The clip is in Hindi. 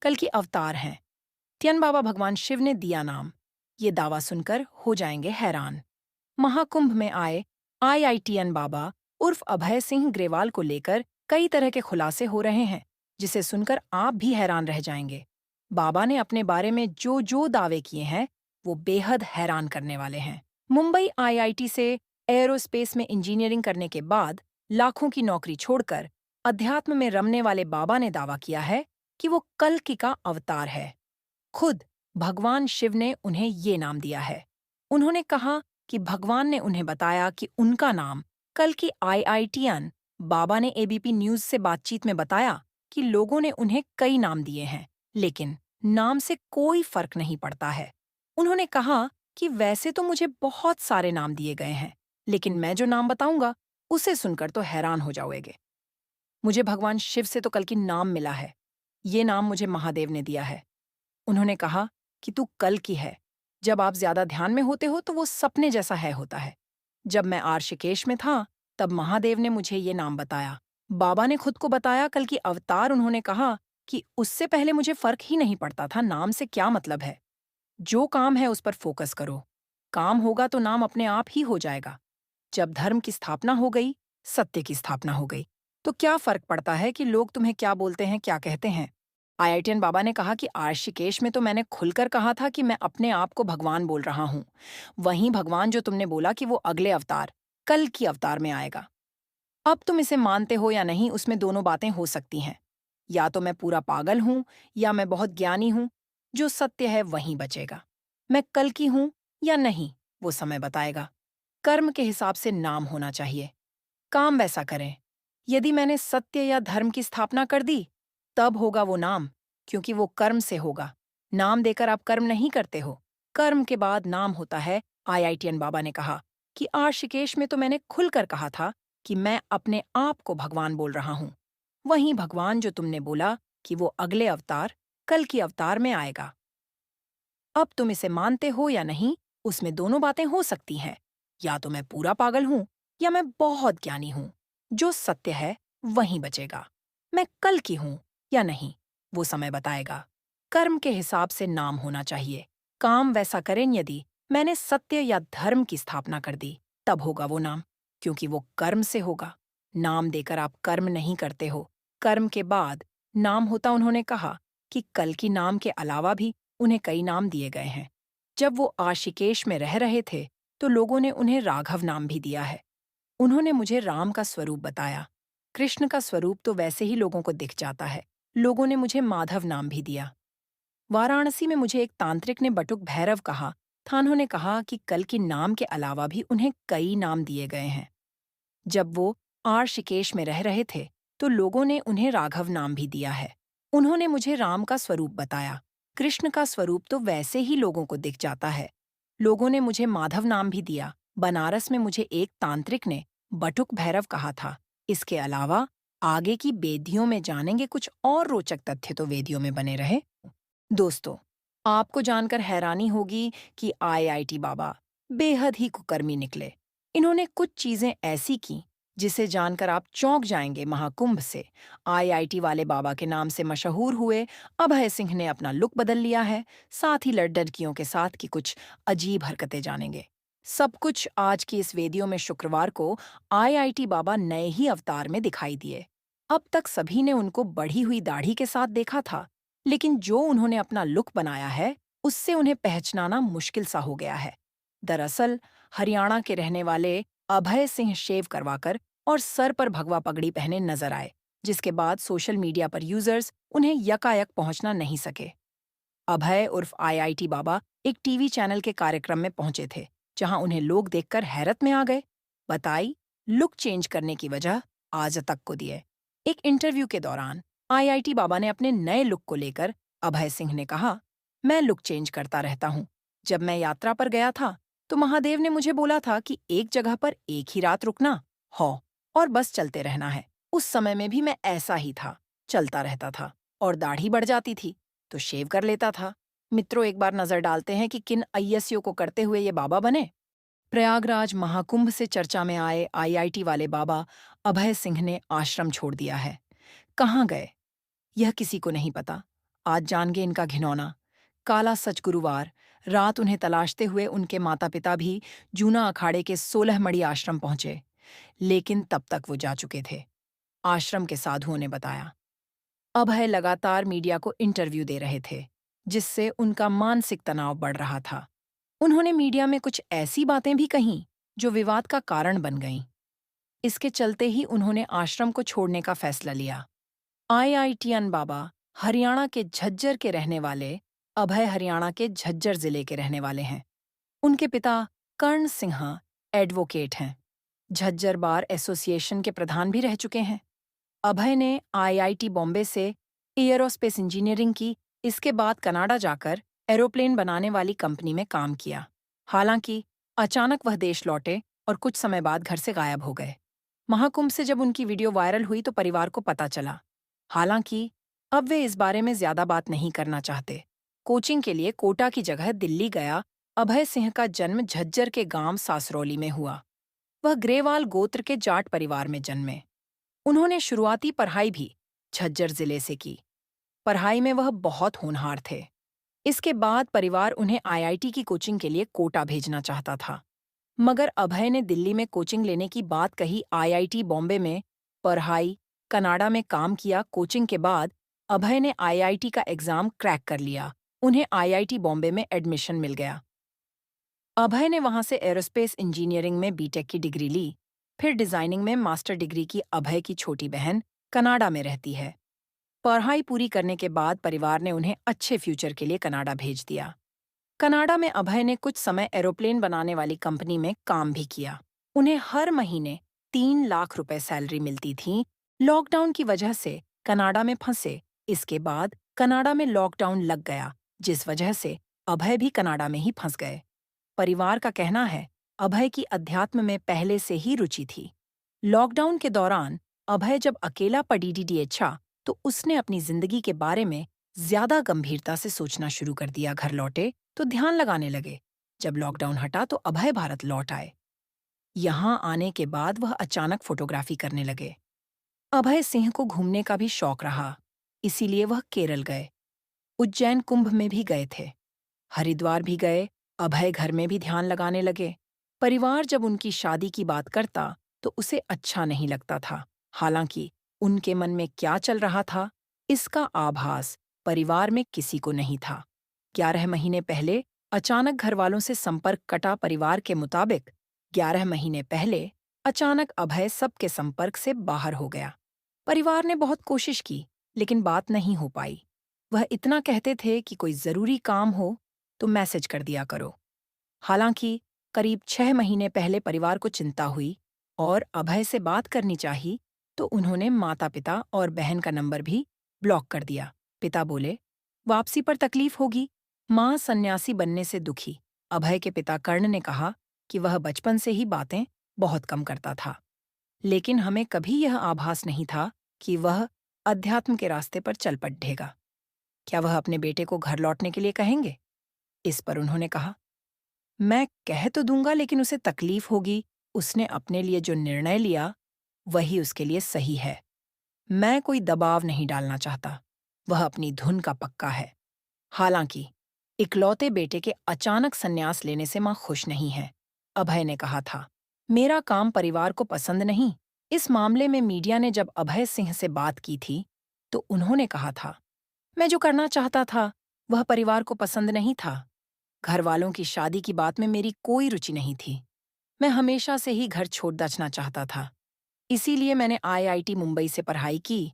कल की अवतार हैं। तियन बाबा भगवान शिव ने दिया नाम। ये दावा सुनकर हो जाएंगे हैरान। महाकुंभ में आए आईआईटीएन बाबा उर्फ अभय सिंह ग्रेवाल को लेकर कई तरह के खुलासे हो रहे हैं, जिसे सुनकर आप भी हैरान रह जाएंगे। बाबा ने अपने बारे में जो जो दावे किए हैं, वो बेहद हैरान करने वाले हैं। मुंबई आईआईटी से एयरोस्पेस में इंजीनियरिंग करने के बाद लाखों की नौकरी छोड़कर अध्यात्म में रमने वाले बाबा ने दावा किया है कि वो कल्कि का अवतार है। खुद भगवान शिव ने उन्हें ये नाम दिया है। उन्होंने कहा कि भगवान ने उन्हें बताया कि उनका नाम कल्कि आईआईटीएन। बाबा ने एबीपी न्यूज से बातचीत में बताया कि लोगों ने उन्हें कई नाम दिए हैं, लेकिन नाम से कोई फर्क नहीं पड़ता है। उन्होंने कहा कि वैसे तो मुझे बहुत सारे नाम दिए गए हैं, लेकिन मैं जो नाम बताऊंगा उसे सुनकर तो हैरान हो जाओगे। मुझे भगवान शिव से तो कल्कि नाम मिला है। ये नाम मुझे महादेव ने दिया है। उन्होंने कहा कि तू कल्कि है। जब आप ज्यादा ध्यान में होते हो तो वो सपने जैसा है होता है। जब मैं ऋषिकेश में था, तब महादेव ने मुझे ये नाम बताया। बाबा ने खुद को बताया कल्कि अवतार। उन्होंने कहा कि उससे पहले मुझे फर्क ही नहीं पड़ता था नाम से क्या मतलब है। जो काम है उस पर फोकस करो। काम होगा तो नाम अपने आप ही हो जाएगा। जब धर्म की स्थापना हो गई, सत्य की स्थापना हो गई, तो क्या फर्क पड़ता है कि लोग तुम्हें क्या बोलते हैं, क्या कहते हैं। आईआईटीएन बाबा ने कहा कि ऋषिकेश में तो मैंने खुलकर कहा था कि मैं अपने आप को भगवान बोल रहा हूँ। वहीं भगवान जो तुमने बोला कि वो अगले अवतार, कल की अवतार में आएगा। अब तुम इसे मानते हो या नहीं, उसमें दोनों बातें हो सकती हैं। या तो मैं पूरा पागल हूं या मैं बहुत ज्ञानी हूं। जो सत्य है वहीं बचेगा। मैं कल की हूं या नहीं, वो समय बताएगा। कर्म के हिसाब से नाम होना चाहिए। काम वैसा करें। यदि मैंने सत्य या धर्म की स्थापना कर दी, तब होगा वो नाम, क्योंकि वो कर्म से होगा। नाम देकर आप कर्म नहीं करते हो। कर्म के बाद नाम होता है। आईआईटीएन बाबा ने कहा कि ऋषिकेश में तो मैंने खुलकर कहा था कि मैं अपने आप को भगवान बोल रहा हूं। वहीं भगवान जो तुमने बोला कि वो अगले अवतार, कल की अवतार में आएगा। अब तुम इसे मानते हो या नहीं, उसमें दोनों बातें हो सकती हैं। या तो मैं पूरा पागल हूं या मैं बहुत ज्ञानी हूं। जो सत्य है वहीं बचेगा। मैं कल की हूं या नहीं, वो समय बताएगा। कर्म के हिसाब से नाम होना चाहिए। काम वैसा करें। यदि मैंने सत्य या धर्म की स्थापना कर दी, तब होगा वो नाम, क्योंकि वो कर्म से होगा। नाम देकर आप कर्म नहीं करते हो। कर्म के बाद नाम होता। उन्होंने कहा कि कल की नाम के अलावा भी उन्हें कई नाम दिए गए हैं। जब वो आशिकेश में रह रहे थे, तो लोगों ने उन्हें राघव नाम भी दिया है। उन्होंने मुझे राम का स्वरूप बताया। कृष्ण का स्वरूप तो वैसे ही लोगों को दिख जाता है। लोगों ने मुझे माधव नाम भी दिया। वाराणसी में मुझे एक तांत्रिक ने बटुक भैरव कहा था। उन्होंने कहा कि कल के नाम के अलावा भी उन्हें कई नाम दिए गए हैं। जब वो ऋषिकेश में रह रहे थे, तो लोगों ने उन्हें राघव नाम भी दिया है। उन्होंने मुझे राम का स्वरूप बताया। कृष्ण का स्वरूप तो वैसे ही लोगों को दिख जाता है। लोगों ने मुझे माधव नाम भी दिया। बनारस में मुझे एक तांत्रिक ने बटुक भैरव कहा था। इसके अलावा आगे की वेदियों में जानेंगे कुछ और रोचक तथ्य, तो वेदियों में बने रहे। दोस्तों, आपको जानकर हैरानी होगी कि आईआईटी बाबा बेहद ही कुकर्मी निकले। इन्होंने कुछ चीजें ऐसी की जिसे जानकर आप चौंक जाएंगे। महाकुंभ से आईआईटी वाले बाबा के नाम से मशहूर हुए अभय सिंह ने अपना लुक बदल लिया है। साथ ही लड़कियों के साथ की कुछ अजीब हरकतें जानेंगे। सब कुछ आज की इस वीडियो में। शुक्रवार को आईआईटी बाबा नए ही अवतार में दिखाई दिए। अब तक सभी ने उनको बढ़ी हुई दाढ़ी के साथ देखा था, लेकिन जो उन्होंने अपना लुक बनाया है, उससे उन्हें पहचानना मुश्किल सा हो गया है। दरअसल हरियाणा के रहने वाले अभय सिंह शेव करवाकर और सर पर भगवा पगड़ी पहने नजर आए, जिसके बाद सोशल मीडिया पर यूजर्स उन्हें यकायक पहुंचना नहीं सके। अभय उर्फ आईआईटी बाबा एक टीवी चैनल के कार्यक्रम में पहुंचे थे, जहां उन्हें लोग देखकर हैरत में आ गए। बताई लुक चेंज करने की वजह आज तक को दिए। एक इंटरव्यू के दौरान आईआईटी बाबा ने अपने नए लुक को लेकर अभय सिंह ने कहा, मैं लुक चेंज करता रहता हूँ। जब मैं यात्रा पर गया था, तो महादेव ने मुझे बोला था कि एक जगह पर एक ही रात रुकना हो और बस चलते रहना है। उस समय में भी मैं ऐसा ही था, चलता रहता था और दाढ़ी बढ़ जाती थी तो शेव कर लेता था। मित्रों, एक बार नजर डालते हैं कि किन अय्यसियों को करते हुए ये बाबा बने। प्रयागराज महाकुंभ से चर्चा में आए आईआईटी वाले बाबा अभय सिंह ने आश्रम छोड़ दिया है। कहाँ गए, यह किसी को नहीं पता। आज जान इनका घिनौना। काला सच गुरुवार रात उन्हें तलाशते हुए उनके माता पिता भी जूना अखाड़े के 16 मड़ी आश्रम पहुंचे, लेकिन तब तक वो जा चुके थे। आश्रम के साधुओं ने बताया। अभय लगातार मीडिया को इंटरव्यू दे रहे थे, जिससे उनका मानसिक तनाव बढ़ रहा था। उन्होंने मीडिया में कुछ ऐसी बातें भी कहीं जो विवाद का कारण बन गईं। इसके चलते ही उन्होंने आश्रम को छोड़ने का फैसला लिया। आईआईटीएन बाबा हरियाणा के झज्जर के रहने वाले अभय हरियाणा के झज्जर जिले के रहने वाले हैं। उनके पिता कर्ण सिन्हा एडवोकेट हैं। झज्जर बार एसोसिएशन के प्रधान भी रह चुके हैं। अभय ने आईआईटी बॉम्बे से एयरोस्पेस इंजीनियरिंग की, इसके बाद कनाडा जाकर एरोप्लेन बनाने वाली कंपनी में काम किया। हालांकि अचानक वह देश लौटे और कुछ समय बाद घर से गायब हो गए। महाकुंभ से जब उनकी वीडियो वायरल हुई तो परिवार को पता चला। हालांकि अब वे इस बारे में ज्यादा बात नहीं करना चाहते। कोचिंग के लिए कोटा की जगह दिल्ली गया अभय सिंह का जन्म झज्जर के गांव सासरौली में हुआ। वह ग्रेवाल गोत्र के जाट परिवार में जन्मे। उन्होंने शुरुआती पढ़ाई भी झज्जर जिले से की। पढ़ाई में वह बहुत होनहार थे। इसके बाद परिवार उन्हें आईआईटी की कोचिंग के लिए कोटा भेजना चाहता था, मगर अभय ने दिल्ली में कोचिंग लेने की बात कही। आईआईटी बॉम्बे में पढ़ाई, कनाडा में काम किया। कोचिंग के बाद अभय ने आईआईटी का एग्जाम क्रैक कर लिया। उन्हें आईआईटी बॉम्बे में एडमिशन मिल गया। अभय ने वहां से एरोस्पेस इंजीनियरिंग में बीटेक की डिग्री ली, फिर डिजाइनिंग में मास्टर डिग्री की। अभय की छोटी बहन कनाडा में रहती है। पढ़ाई पूरी करने के बाद परिवार ने उन्हें अच्छे फ्यूचर के लिए कनाडा भेज दिया। कनाडा में अभय ने कुछ समय एरोप्लेन बनाने वाली कंपनी में काम भी किया। उन्हें हर महीने 3 लाख रुपए सैलरी मिलती थी। लॉकडाउन की वजह से कनाडा में फंसे। इसके बाद कनाडा में लॉकडाउन लग गया, जिस वजह से अभय भी कनाडा में ही फंस गए। परिवार का कहना है अभय की अध्यात्म में पहले से ही रुचि थी। लॉकडाउन के दौरान अभय जब अकेला पडीडीएच्छा तो उसने अपनी जिंदगी के बारे में ज्यादा गंभीरता से सोचना शुरू कर दिया। घर लौटे तो ध्यान लगाने लगे। जब लॉकडाउन हटा तो अभय भारत लौट आए। यहां आने के बाद वह अचानक फोटोग्राफी करने लगे। अभय सिंह को घूमने का भी शौक रहा, इसीलिए वह केरल गए। उज्जैन कुंभ में भी गए थे, हरिद्वार भी गए। अभय घर में भी ध्यान लगाने लगे। परिवार जब उनकी शादी की बात करता तो उसे अच्छा नहीं लगता था। हालांकि उनके मन में क्या चल रहा था, इसका आभास परिवार में किसी को नहीं था। 11 महीने पहले अचानक घरवालों से संपर्क कटा। परिवार के मुताबिक 11 महीने पहले अचानक अभय सबके संपर्क से बाहर हो गया। परिवार ने बहुत कोशिश की, लेकिन बात नहीं हो पाई। वह इतना कहते थे कि कोई जरूरी काम हो तो मैसेज कर दिया करो। हालांकि करीब 6 महीने पहले परिवार को चिंता हुई और अभय से बात करनी चाहिए, तो उन्होंने माता पिता और बहन का नंबर भी ब्लॉक कर दिया। पिता बोले, वापसी पर तकलीफ होगी। मां सन्यासी बनने से दुखी। अभय के पिता कर्ण ने कहा कि वह बचपन से ही बातें बहुत कम करता था, लेकिन हमें कभी यह आभास नहीं था कि वह अध्यात्म के रास्ते पर चल पड़ेगा। क्या वह अपने बेटे को घर लौटने के लिए कहेंगे? इस पर उन्होंने कहा, मैं कह तो दूंगा, लेकिन उसे तकलीफ होगी। उसने अपने लिए जो निर्णय लिया वही उसके लिए सही है। मैं कोई दबाव नहीं डालना चाहता। वह अपनी धुन का पक्का है। हालांकि इकलौते बेटे के अचानक संन्यास लेने से मां खुश नहीं है। अभय ने कहा था, मेरा काम परिवार को पसंद नहीं। इस मामले में मीडिया ने जब अभय सिंह से बात की थी तो उन्होंने कहा था, मैं जो करना चाहता था वह परिवार को पसंद नहीं था। घर वालों की शादी की बात में मेरी कोई रुचि नहीं थी। मैं हमेशा से ही घर छोड़ दचना चाहता था। इसीलिए मैंने आईआईटी मुंबई से पढ़ाई की